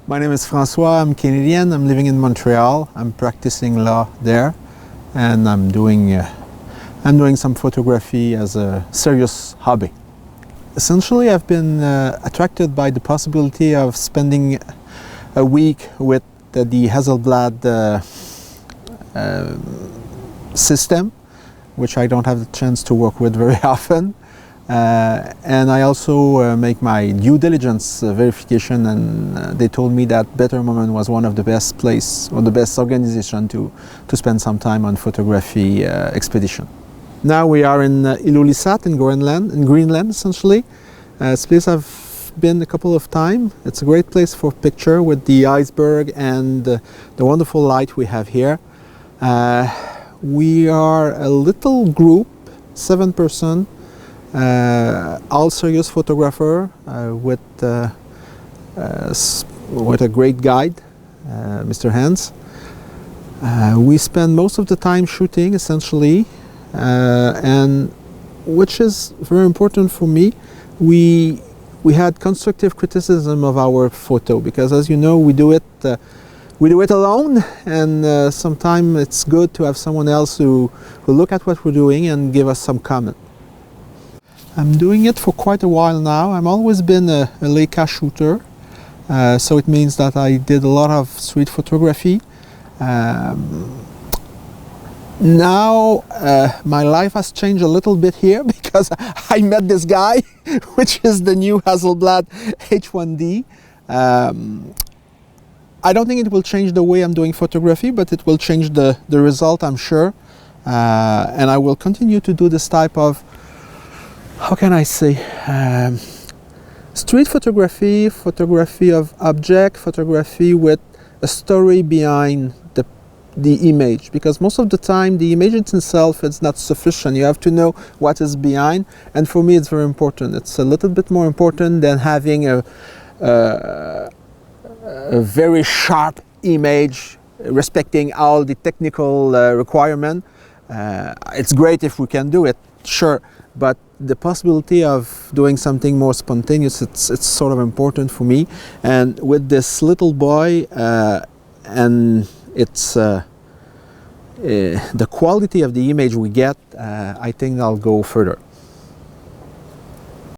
My name is François, I'm Canadian, I'm living in Montreal, I'm practicing law there, and I'm doing some photography as a serious hobby. Essentially, I've been attracted by the possibility of spending a week with the Hasselblad system, which I don't have the chance to work with very often. And I also make my due diligence verification, and they told me that Better Moment was one of the best place or the best organization to spend some time on photography expedition. Now we are in Ilulissat in Greenland essentially. This place I've been a couple of times. It's a great place for picture with the iceberg and the wonderful light we have here. We are a little group, 7 persons. All serious photographer with a great guide, Mr. Hans. We spend most of the time shooting essentially, and which is very important for me. We had constructive criticism of our photo because, as you know, we do it alone, and sometimes it's good to have someone else who look at what we're doing and give us some comment. I'm doing it for quite a while now. I've always been a Leica shooter, so it means that I did a lot of street photography. Now my life has changed a little bit here because I met this guy, which is the new Hasselblad H1D. I don't think it will change the way I'm doing photography, but it will change the result, I'm sure. And I will continue to do this type of, how can I say, street photography, photography of object, photography with a story behind the image, because most of the time the image itself is not sufficient. You have to know what is behind, and for me it's very important. It's a little bit more important than having a very sharp image respecting all the technical requirement. It's great if we can do it, sure, but the possibility of doing something more spontaneous, it's sort of important for me. And with this little boy, and it's the quality of the image we get, I think I'll go further.